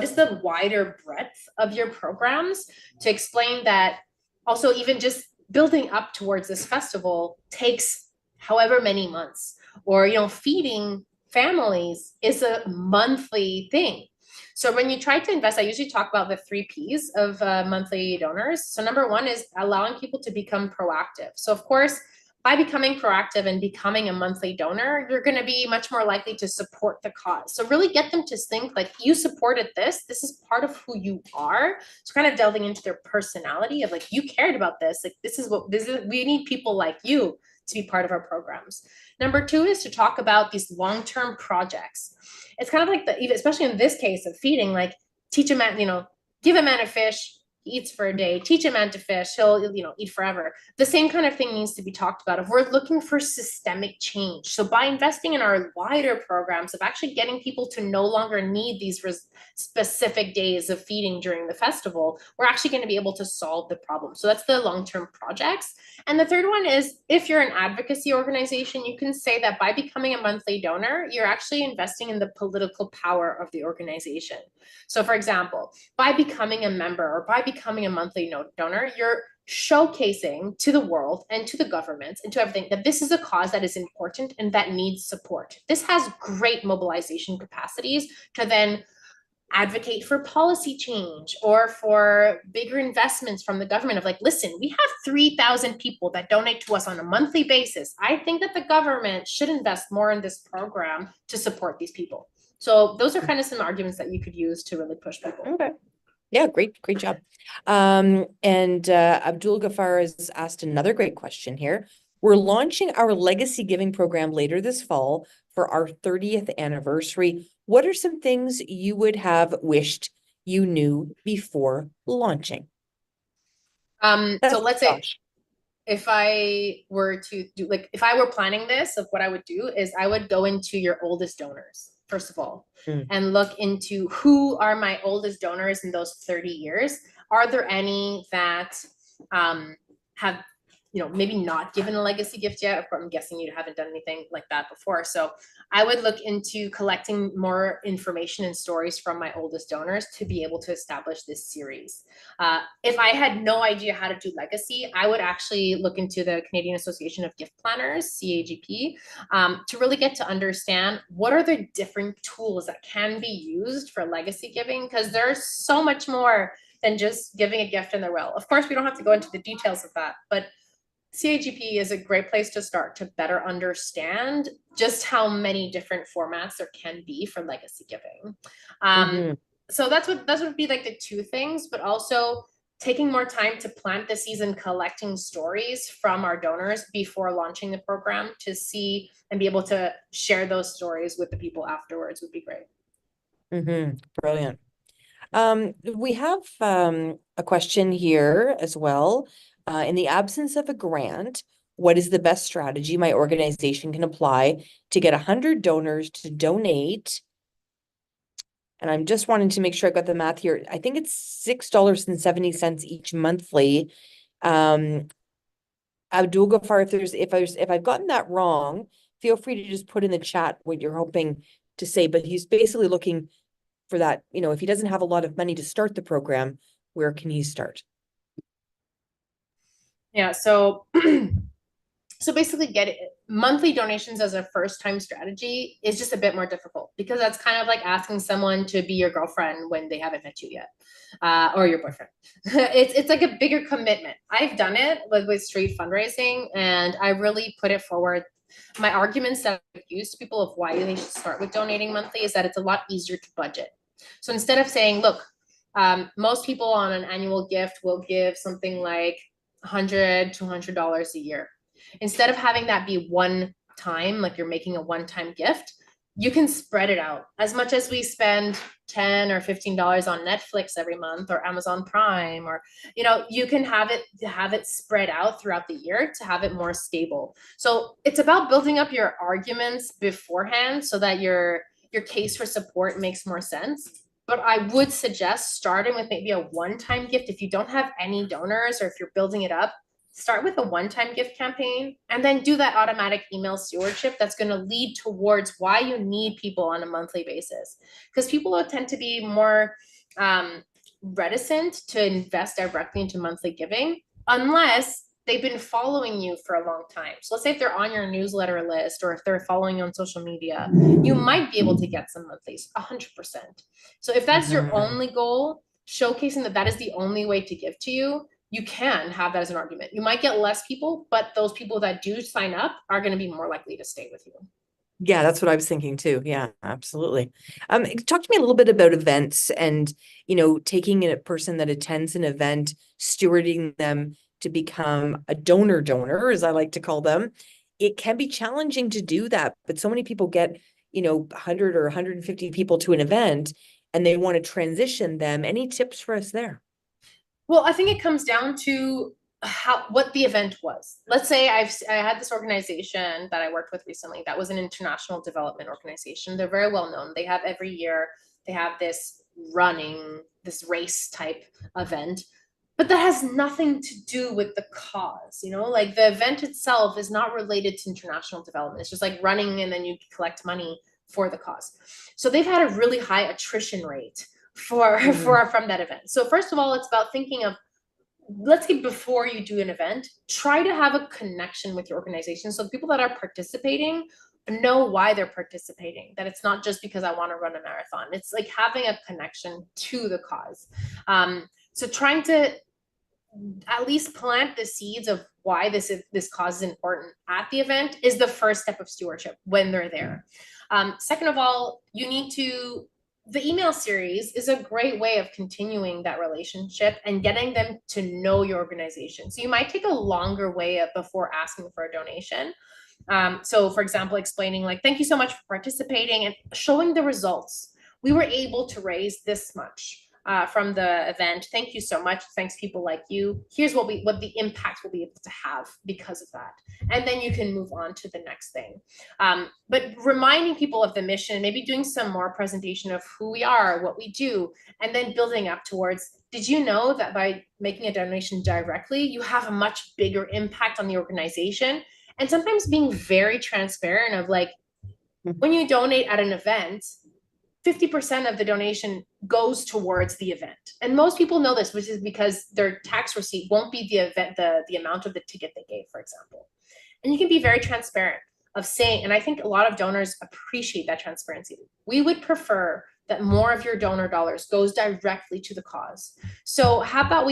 is the wider breadth of your programs, to explain that also even just building up towards this festival takes however many months, or feeding families is a monthly thing. So when you try to invest, I usually talk about the 3 Ps of monthly donors. So number 1 is allowing people to become proactive. So of course, by becoming proactive and becoming a monthly donor, you're going to be much more likely to support the cause. So really get them to think like, you supported this. This is part of who you are. So kind of delving into their personality of like, you cared about this. Like, we need people like you to be part of our programs. Number 2 is to talk about these long-term projects. It's kind of like especially in this case of feeding, like teach a man, give a man a fish, he eats for a day, teach a man to fish, he'll, eat forever. The same kind of thing needs to be talked about if we're looking for systemic change. So by investing in our wider programs of actually getting people to no longer need these specific days of feeding during the festival, we're actually going to be able to solve the problem. So that's the long-term projects. And the third one is, if you're an advocacy organization, you can say that by becoming a monthly donor, you're actually investing in the political power of the organization. So for example, by becoming a member or by becoming a monthly donor, you're showcasing to the world and to the governments and to everything that this is a cause that is important and that needs support. This has great mobilization capacities to then advocate for policy change or for bigger investments from the government of like, listen, we have 3,000 people that donate to us on a monthly basis. I think that the government should invest more in this program to support these people. So those are kind of some arguments that you could use to really push people. Okay. Yeah, great job. And Abdul Ghaffar has asked another great question here. We're launching our legacy giving program later this fall for our 30th anniversary. What are some things you would have wished you knew before launching? So let's say if I were to do, like, if I were planning this, of what I would do is I would go into your oldest donors, first of all, and look into who are my oldest donors in those 30 years. Are there any that have, maybe not given a legacy gift yet? Of course, I'm guessing you haven't done anything like that before. So I would look into collecting more information and stories from my oldest donors to be able to establish this series. If I had no idea how to do legacy, I would actually look into the Canadian Association of Gift Planners, CAGP, to really get to understand what are the different tools that can be used for legacy giving, because there's so much more than just giving a gift in the will. Of course, we don't have to go into the details of that, but CAGP is a great place to start to better understand just how many different formats there can be for legacy giving. So that would be like the 2 things, but also taking more time to plant the season, collecting stories from our donors before launching the program to see and be able to share those stories with the people afterwards would be great. Brilliant. We have a question here as well. In the absence of a grant, what is the best strategy my organization can apply to get 100 donors to donate? And I'm just wanting to make sure I got the math here. I think it's $6.70 each monthly. Abdul Ghaffar, if I've gotten that wrong, feel free to just put in the chat what you're hoping to say. But he's basically looking for that, if he doesn't have a lot of money to start the program, where can he start? Yeah, so basically monthly donations as a first-time strategy is just a bit more difficult, because that's kind of like asking someone to be your girlfriend when they haven't met you yet, or your boyfriend. It's like a bigger commitment. I've done it with street fundraising, and I really put it forward. My arguments that I've used to people of why they should start with donating monthly is that it's a lot easier to budget. So instead of saying, look, most people on an annual gift will give something like $100, $200 a year. Instead of having that be one time, like you're making a one-time gift, you can spread it out. As much as we spend $10 or $15 on Netflix every month or Amazon Prime, or, you know, you can have it spread out throughout the year to have it more stable. So it's about building up your arguments beforehand so that your case for support makes more sense. But I would suggest starting with maybe a one-time gift. If you don't have any donors, or if you're building it up, start with a one-time gift campaign and then do that automatic email stewardship that's going to lead towards why you need people on a monthly basis. Because people will tend to be more reticent to invest directly into monthly giving unless they've been following you for a long time. So let's say if they're on your newsletter list, or if they're following you on social media, you might be able to get some monthlies, 100%. So if that's your only goal, showcasing that that is the only way to give to you, you can have that as an argument. You might get less people, but those people that do sign up are going to be more likely to stay with you. Yeah, that's what I was thinking too. Yeah, absolutely. Talk to me a little bit about events and, you know, taking a person that attends an event, stewarding them to become a donor, as I like to call them. It can be challenging to do that, but so many people get, you know, 100 or 150 people to an event and they want to transition them. Any tips for us there? Well, I think it comes down to what the event was. Let's say I had this organization that I worked with recently that was an international development organization. They're very well known. They have every year, they have this race type event, but that has nothing to do with the cause. You know, like the event itself is not related to international development. It's just like running and then you collect money for the cause. So they've had a really high attrition rate from that event. So first of all, it's about thinking of, let's say before you do an event, try to have a connection with your organization. So the people that are participating know why they're participating, that it's not just because I want to run a marathon. It's like having a connection to the cause. So trying to at least plant the seeds of why this cause is important at the event is the first step of stewardship when they're there. Second of all, the email series is a great way of continuing that relationship and getting them to know your organization. So you might take a longer way before asking for a donation. So for example, explaining like, thank you so much for participating, and showing the results. We were able to raise this much from the event. Thank you so much. Thanks people like you. Here's what the impact we'll be able to have because of that. And then you can move on to the next thing. But reminding people of the mission, maybe doing some more presentation of who we are, what we do, and then building up towards, did you know that by making a donation directly, you have a much bigger impact on the organization? And sometimes being very transparent of like, when you donate at an event, 50% of the donation goes towards the event. And most people know this, which is because their tax receipt won't be the amount of the ticket they gave, for example. And you can be very transparent of saying, and I think a lot of donors appreciate that transparency. We would prefer that more of your donor dollars goes directly to the cause. So how about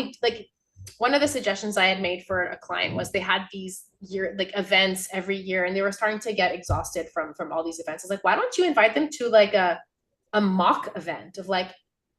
one of the suggestions I had made for a client was they had these events every year and they were starting to get exhausted from all these events. I was like, why don't you invite them to like a mock event of like,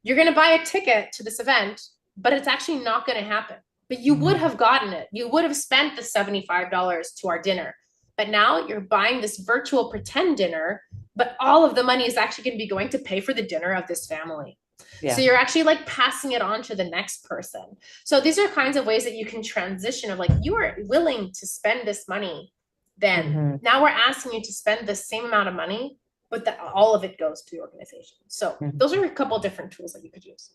you're going to buy a ticket to this event, but it's actually not going to happen. But you would have gotten it. You would have spent the $75 to our dinner. But now you're buying this virtual pretend dinner, but all of the money is actually going to be going to pay for the dinner of this family. Yeah. So you're actually like passing it on to the next person. So these are kinds of ways that you can transition of like, you are willing to spend this money. Then now we're asking you to spend the same amount of money, but that all of it goes to the organization. So those are a couple of different tools that you could use.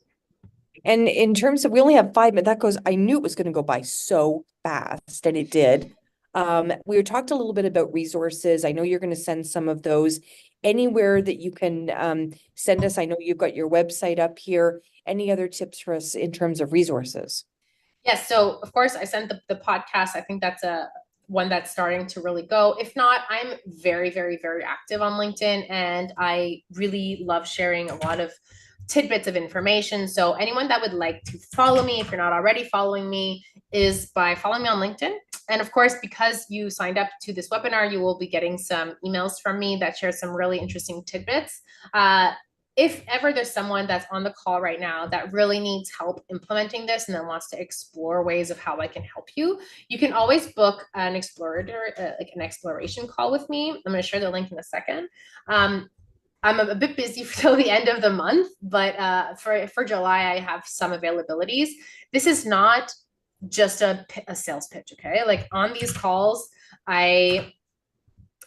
And in terms of, we only have 5 minutes, I knew it was going to go by so fast, and it did. We talked a little bit about resources. I know you're going to send some of those anywhere that you can send us. I know you've got your website up here. Any other tips for us in terms of resources? Yes. So of course I sent the podcast. I think that's one that's starting to really go. If not, I'm very, very, very active on LinkedIn, and I really love sharing a lot of tidbits of information. So anyone that would like to follow me, if you're not already following me, is by following me on LinkedIn. And of course, because you signed up to this webinar, you will be getting some emails from me that share some really interesting tidbits. if ever there's someone that's on the call right now that really needs help implementing this and then wants to explore ways of how I can help you, you can always book an like an exploration call with me. I'm going to share the link in a second. I'm a bit busy till the end of the month, but for July, I have some availabilities. This is not just a sales pitch, okay? Like on these calls, I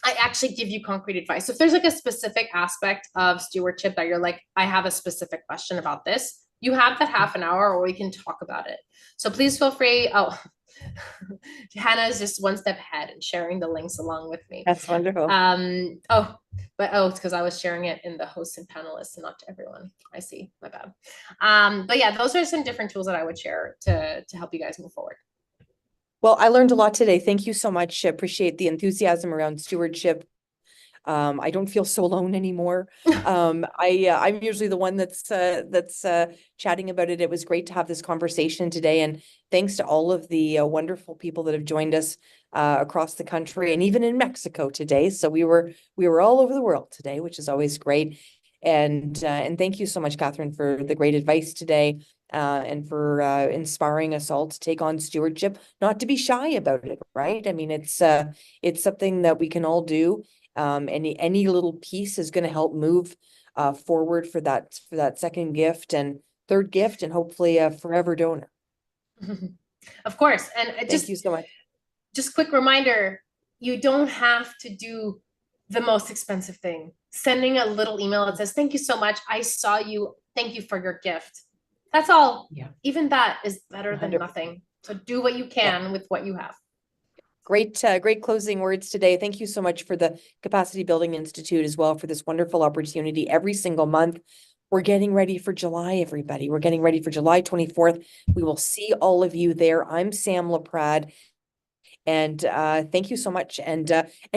actually give you concrete advice. So if there's like a specific aspect of stewardship that you're like, I have a specific question about this, you have that half an hour or we can talk about it. So please feel free. Oh, Hannah is just one step ahead and sharing the links along with me. That's wonderful. It's because I was sharing it in the hosts and panelists and not to everyone. I see, my bad. But yeah, those are some different tools that I would share to help you guys move forward. Well, I learned a lot today. Thank you so much. I appreciate the enthusiasm around stewardship. I don't feel so alone anymore. I'm usually the one that's chatting about it. It was great to have this conversation today, and thanks to all of the wonderful people that have joined us across the country and even in Mexico today. So we were all over the world today, which is always great. And thank you so much, Katherine, for the great advice today. And for inspiring us all to take on stewardship, not to be shy about it, right? I mean, it's something that we can all do. Any little piece is going to help move forward for that second gift and third gift, and hopefully a forever donor. Of course, and thank you so much. Just quick reminder: you don't have to do the most expensive thing. Sending a little email that says, "Thank you so much. I saw you. Thank you for your gift." That's all. Yeah. Even that is better than 100%. nothing. So do what you can with what you have. Great closing words today. Thank you so much for the Capacity Building Institute as well for this wonderful opportunity every single month. We're getting ready for July, everybody. We're getting ready for July 24th. We will see all of you there. I'm Sam Laprade. And thank you so much. And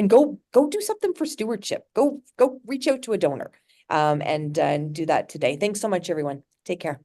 go do something for stewardship. Go reach out to a donor and do that today. Thanks so much, everyone. Take care.